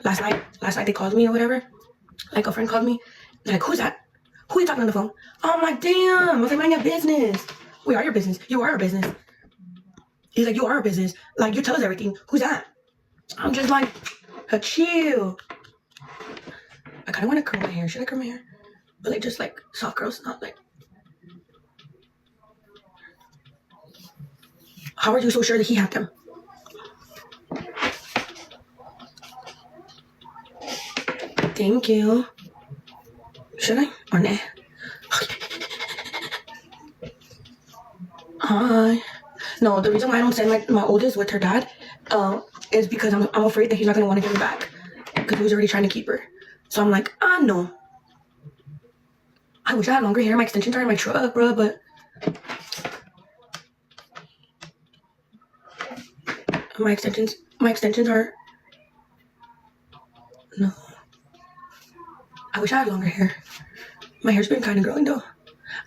last night they called me or whatever. Like a friend called me. They're like, who's that? Who are you talking on the phone? I'm like, damn. I was like, mind your business. We are your business. You are our business. He's like, you are our business. Like, you tell us everything. Who's that? I'm just like, chill. I kind of want to curl my hair. Should I curl my hair? But like, just like soft curls, not like. How are you so sure that he had them? Thank you. Should I? Or nah? Hi. No, the reason why I don't send my oldest with her dad is because I'm afraid that he's not going to want to give her back. Because he was already trying to keep her. So I'm like, no. I wish I had longer hair. My extensions are in my truck, bro, but... My extensions are... No. I wish I had longer hair. My hair's been kind of growing, though.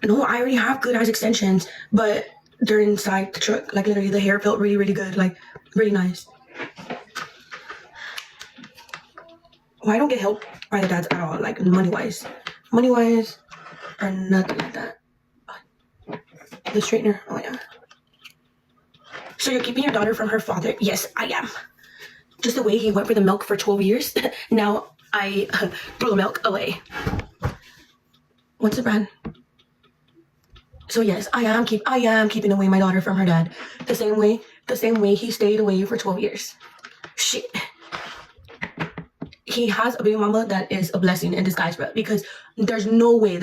No, I already have good ass extensions, but they're inside the truck. Like, literally, the hair felt really, really good. Like, really nice. Well, I don't get help by the dads at all, like, money-wise. Money-wise, or nothing like that. The straightener, oh yeah. So you're keeping your daughter from her father? Yes, I am. Just the way he went for the milk for 12 years, now I throw the milk away. What's the brand? So yes, I am keeping away my daughter from her dad. The same way he stayed away for 12 years. Shit. He has a baby mama that is a blessing in disguise, bro. Because there's no way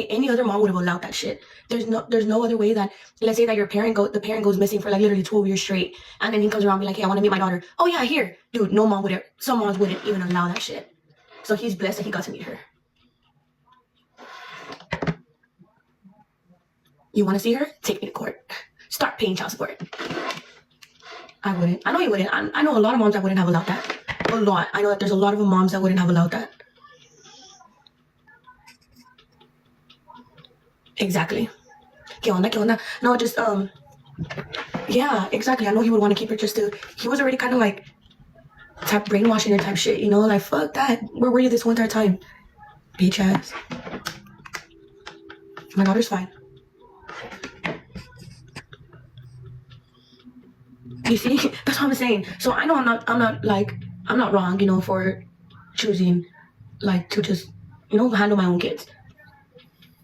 any other mom would have allowed that shit. There's no other way that, let's say that the parent goes missing for like literally 12 years straight, and then he comes around and be like, hey, I want to meet my daughter. Oh yeah, here. Dude, no mom would have, some moms wouldn't even allow that shit. So he's blessed that he got to meet her. You want to see her? Take me to court. Start paying child support. I wouldn't. I know you wouldn't. I know a lot of moms that wouldn't have allowed that. A lot. I know that there's a lot of moms that wouldn't have allowed that. Exactly. ¿Qué onda? ¿Qué onda? No, just, yeah, exactly. I know he would want to keep her just to, he was already kind of like, type brainwashing her type shit, you know? Like, fuck that. Where were you this whole entire time? Bitch ass. My daughter's fine. You see? That's what I'm saying. So I know I'm not wrong, you know, for choosing, like, to just, you know, handle my own kids.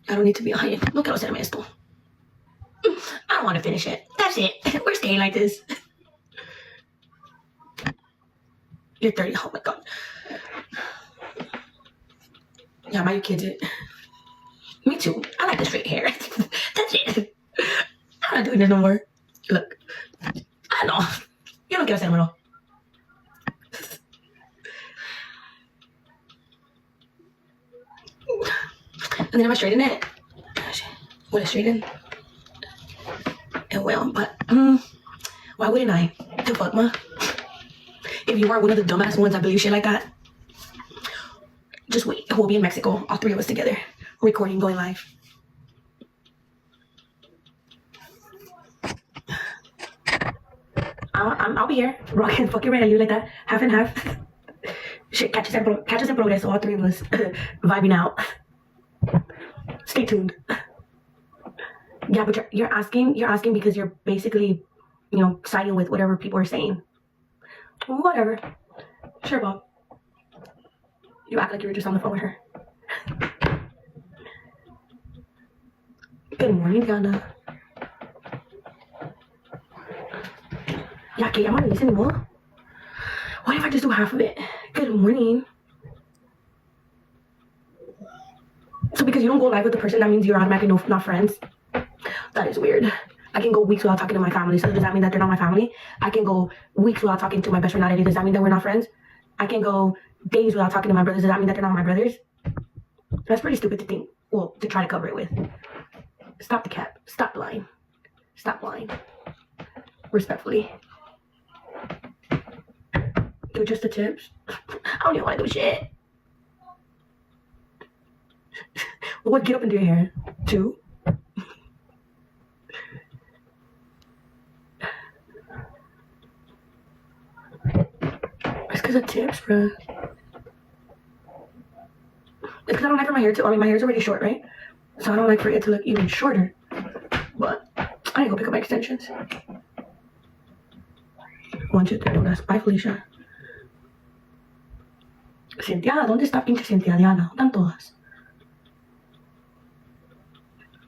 I don't need to be, ay, no quiero hacerme esto. I don't want to finish it. That's it. We're staying like this. You're 30. Oh my god. Yeah, my kids. Me too. I like the straight hair. That's it. I'm not doing this no more. Look. I know. Yo no quiero hacérmelo. And then if I straighten it, would I straighten? It will, but why wouldn't I? The fuck, ma? If you weren't one of the dumbass ones that believe shit like that, just wait. We'll be in Mexico, all three of us together, recording, going live. I'll be here, rocking fucking right at you like that, half and half. Shit, catch us in progreso, all three of us, vibing out. Stay tuned. Yeah, but you're asking because you're basically, you know, siding with whatever people are saying. Whatever. Sure, Bob. You act like you were just on the phone with her. Good morning, Diana. Yeah, que ya no dice ni modo. What if I just do half of it? Good morning. So because you don't go live with the person, that means you're automatically not friends? That is weird. I can go weeks without talking to my family. So does that mean that they're not my family? I can go weeks without talking to my best friend Natalie. Does that mean that we're not friends? I can go days without talking to my brothers. Does that mean that they're not my brothers? That's pretty stupid to think. Well, to try to cover it with. Stop the cap. Stop lying. Stop lying. Respectfully. Do just the tips. I don't even want to do shit. What? Get up and do your hair. 2. It's because of tips, bro. because I don't like for my hair to, I mean, my hair's already short, right? So I don't like for it to look even shorter. But I need to go pick up my extensions. 1, 2, 3, that's bye, Felicia. Cynthia, ¿dónde está pinche Cynthia, Diana? ¿Están todas?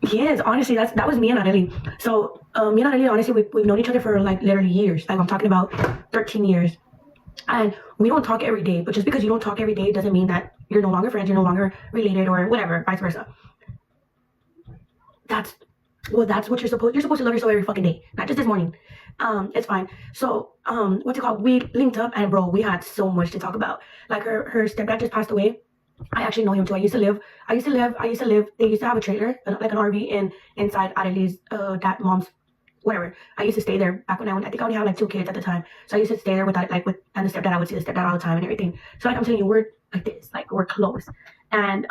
Yes, honestly, that was me and Arely. So, me and Arely, honestly, we've known each other for like literally years. Like I'm talking about 13 years. And we don't talk every day, but just because you don't talk every day doesn't mean that you're no longer friends, you're no longer related, or whatever, vice versa. That's what you're supposed to love yourself every fucking day, not just this morning. It's fine. So, what's it called? We linked up and bro, we had so much to talk about. Like her stepdad just passed away. I actually know him too. They used to have a trailer, like an RV inside Arely's mom's whatever. I used to stay there back when I think I only had like 2 kids at the time. So I used to stay there with and the stepdad, I would see the stepdad all the time and everything. So like I'm telling you, we're like this, like we're close. And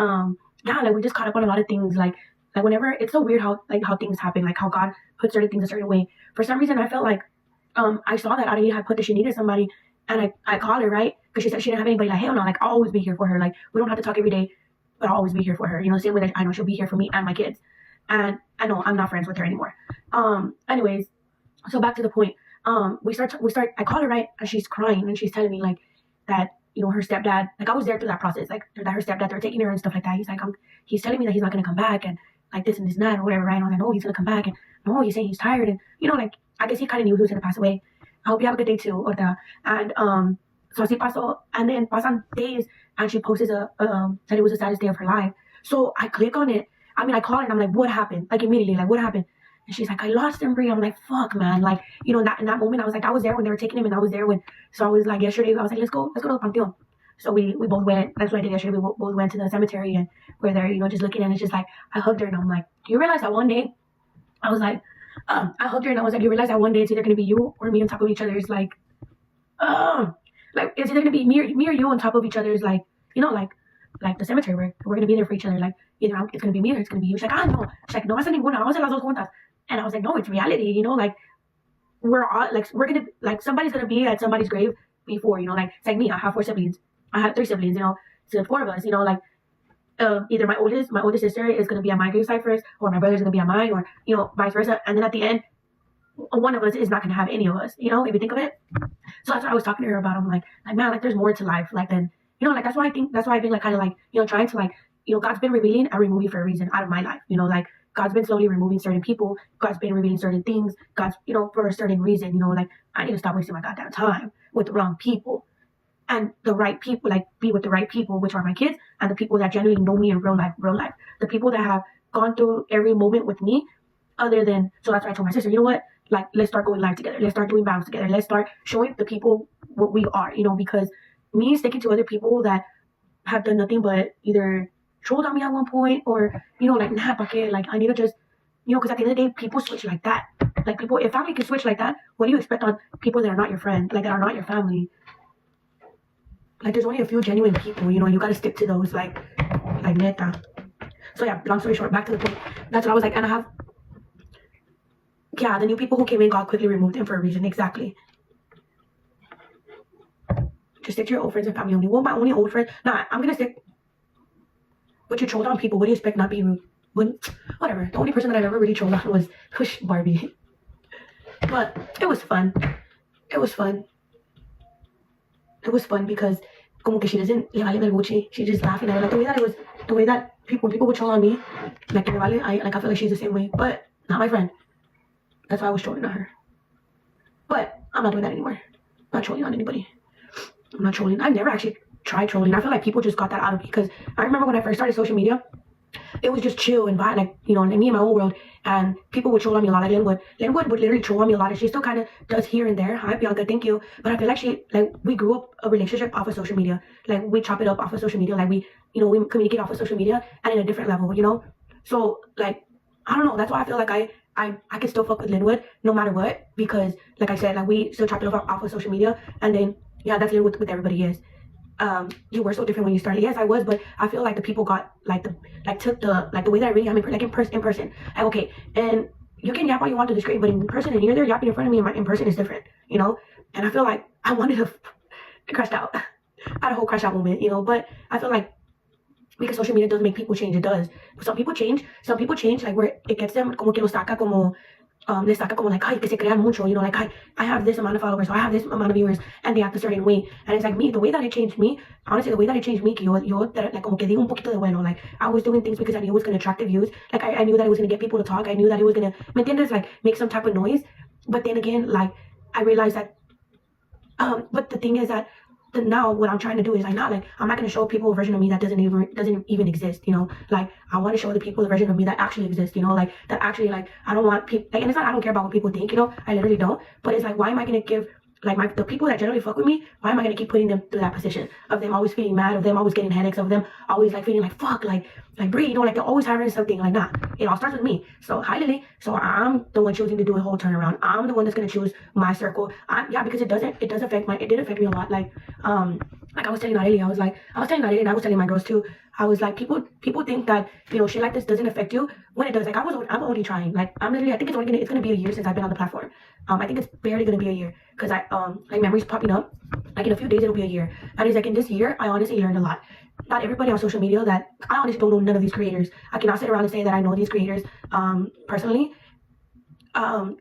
yeah, like we just caught up on a lot of things, like whenever it's so weird how things happen, like how God puts certain things a certain way. For some reason I felt like I saw that Arely had put that she needed somebody, and I called her, right? Because she said she didn't have anybody. Like, hell no, like I'll always be here for her. Like we don't have to talk every day, but I'll always be here for her. You know, the same way that I know she'll be here for me and my kids. And I know I'm not friends with her anymore. Anyways, so back to the point. We start. I call her, right, and she's crying and she's telling me like that, you know, her stepdad. Like I was there through that process. Like that her stepdad, they're taking her and stuff like that. He's like, he's telling me that he's not gonna come back and like this and this and that or whatever. Right? And I was like, no, he's gonna come back, and no, he's saying he's tired, and you know, like I guess he kind of knew he was gonna pass away. I hope you have a good day too, Orta. And so así pasó, and then pasan days, and she posts that it was the saddest day of her life. So I click on it. I mean, I call her and I'm like, what happened? Like immediately, like what happened? And she's like, I lost him, Brie. I'm like, fuck, man. Like, you know, in that moment, I was like, I was there when they were taking him, and I was there when. So I was like, yesterday, I was like, let's go to the Panteon. So we both went. That's what I did yesterday. We both went to the cemetery, and we're there, you know, just looking, and it's just like I hugged her, and I'm like, do you realize that one day? I was like, I hugged her, and I was like, you realize that one day it's either gonna be you or me on top of each other's like it's either gonna be me or you on top of each other's, like, you know, like the cemetery where we're gonna be there for each other. Like either it's gonna be me or it's gonna be you. She's like, no. She's like, no vas a ninguna, vamos a las dos juntas. And I was like, no, it's reality, you know, like we're all like we're gonna like somebody's gonna be at somebody's grave before, you know, like it's like me. I have 4 siblings. I have 3 siblings, you know, so 4 of us, you know, like either my oldest sister is gonna be at my gravesite first, or my brother's gonna be at mine, or you know, vice versa. And then at the end, one of us is not gonna have any of us, you know, if you think of it. So that's what I was talking to her about. I'm like man, like there's more to life, like then, you know, like that's why I've been like kind of like, you know, trying to like, you know, God's been revealing and removing for a reason out of my life, you know, like God's been slowly removing certain people, God's been revealing certain things, God's, you know, for a certain reason, you know, like I need to stop wasting my goddamn time with the wrong people, and the right people, like be with the right people, which are my kids and the people that genuinely know me in real life, the people that have gone through every moment with me, other than. So that's why I told my sister, you know what, like let's start going live together, let's start doing vows together, let's start showing the people what we are, you know, because me sticking to other people that have done nothing but either trolled on me at one point, or, you know, like nah, okay, like I need to just, you know, because at the end of the day, people switch like that. Like people, if family can switch like that, what do you expect on people that are not your friend, like that are not your family? Like there's only a few genuine people, you know, and you gotta stick to those, like neta. So yeah, long story short, back to the point. That's what I was like, and I have, yeah, the new people who came in, God quickly removed them for a reason. Exactly. Just stick to your old friends and family only. Well, my only old friend, nah, I'm gonna stick. But you trolled on people. What do you expect? Not being rude. Whatever. The only person that I've ever really trolled on was Barbie. But it was fun. It was fun because como que she doesn't le vale verguchi. She's just laughing at it. Like the way that when people would troll on me, like me vale, I feel like she's the same way. But not my friend. That's why I was trolling on her. But I'm not doing that anymore. I'm not trolling on anybody. I'm not trolling. I've never actually tried trolling. I feel like people just got that out of me, because I remember when I first started social media, it was just chill and vibe, like, you know, and me in my own world, and people would troll on me a lot. Like Linwood would literally troll on me a lot, and she still kind of does here and there. Hi Bianca, thank you. But I feel like we grew up a relationship off of social media. Like we chop it up off of social media. Like we communicate off of social media and in a different level, you know. So like I don't know. That's why I feel like I can still fuck with Linwood no matter what, because like I said, like we still chop it up off of social media, and then yeah, that's Linwood with everybody is. You were so different when you started. Yes, I was, but I feel like the people got took the way that I really am in person. Like okay, and you can yap all you want to the screen, but in person, and you're there yapping in front of me, and in person is different, you know. And I feel like I wanted to crash out. I had a whole crash out moment, you know. But I feel like because social media does make people change. It does. Some people change. Some people change like where it gets them como que los saca como les saca como like, ay, que se crean mucho, you know, like I have this amount of followers, or I have this amount of viewers, and they act a certain way. And it's like me, the way that it changed me, honestly, the way that it changed me, que yo like como que digo un poquito de bueno, like I was doing things because I knew it was going to attract the views. Like I knew that it was going to get people to talk. I knew that it was going to, ¿me entiendes? Like make some type of noise. But then again, like I realized that, but the thing is that now what I'm trying to do is I'm not going to show people a version of me that doesn't even exist, you know. Like I want to show the people a version of me that actually exists, you know, like that actually, like I don't want people, like, and it's not I don't care about what people think, you know, I literally don't. But it's like, why am I going to give like the people that generally fuck with me, why am I going to keep putting them through that position of them always feeling mad, of them always getting headaches, of them always like feeling like fuck, like Brie, you know, like they're always having something, like nah, it all starts with me. So hi Lily, so I'm the one choosing to do a whole turnaround. I'm the one that's going to choose my circle. Yeah, because it did affect me a lot. Like I was telling Natalie, I was telling Natalie, and I was telling my girls too. I was like, people think that, you know, shit like this doesn't affect you when it does. Like I'm only trying. Like I'm literally, I think it's gonna be a year since I've been on the platform. I think it's barely gonna be a year because like memories popping up. Like in a few days it'll be a year. And it's like in this year I honestly learned a lot. Not everybody on social media, that I honestly don't know none of these creators. I cannot sit around and say that I know these creators personally.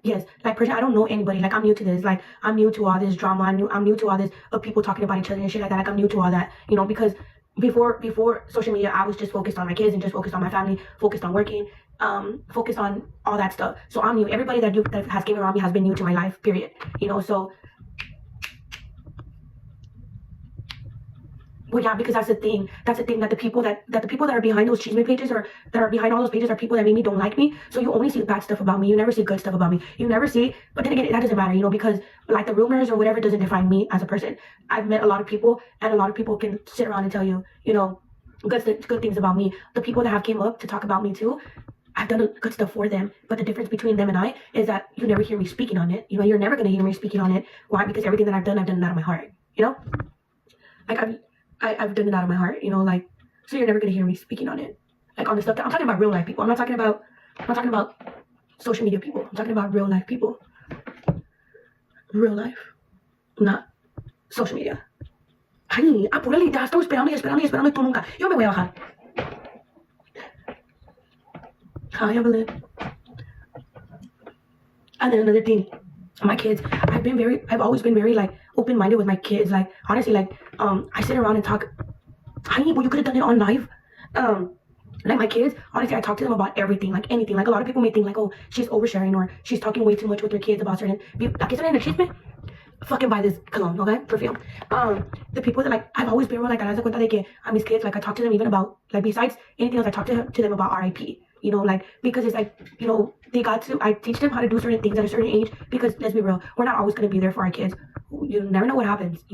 Yes, like personally, I don't know anybody. Like I'm new to this. Like I'm new to all this drama. I'm new to all this of people talking about each other and shit like that. Like I'm new to all that, you know, because before social media, I was just focused on my kids and just focused on my family, focused on working, focused on all that stuff. So I'm new. Everybody that has came around me has been new to my life, period. You know, so. Well, yeah, because that's the thing. That's the thing, that the people that are behind those chisme pages, or that are behind all those pages, are people that maybe don't like me. So you only see bad stuff about me. You never see good stuff about me. You never see. But then again, that doesn't matter, you know, because like the rumors or whatever doesn't define me as a person. I've met a lot of people, and a lot of people can sit around and tell you, you know, good things about me. The people that have came up to talk about me too, I've done good stuff for them. But the difference between them and I is that you never hear me speaking on it. You know, you're never gonna hear me speaking on it. Why? Because everything that I've done it out of my heart. You know, like I've done it out of my heart, you know, like, so you're never gonna hear me speaking on it. Like on the stuff that I'm talking about, real life people. I'm not talking about social media people. I'm talking about real life people. Real life. Not social media. Ay, apúrale, ya estoy esperando y tú nunca. Yo me voy a bajar. Hi, Evelyn. And then another thing, my kids, I've always been very like open-minded with my kids. Like honestly, like I sit around and talk. Honey, well, you could have done it on live. Like my kids, honestly, I talk to them about everything, like anything. Like a lot of people may think like, oh, she's oversharing, or she's talking way too much with her kids about certain. Like it's an chisme. Fucking buy this cologne, okay? Perfume. The people that like, I've always been like, I cuenta de que a mis kids, like I talk to them even about, like besides anything else, I talk to them about RIP. You know, like, because it's like, you know, I teach them how to do certain things at a certain age, because let's be real, we're not always going to be there for our kids. You never know what happens.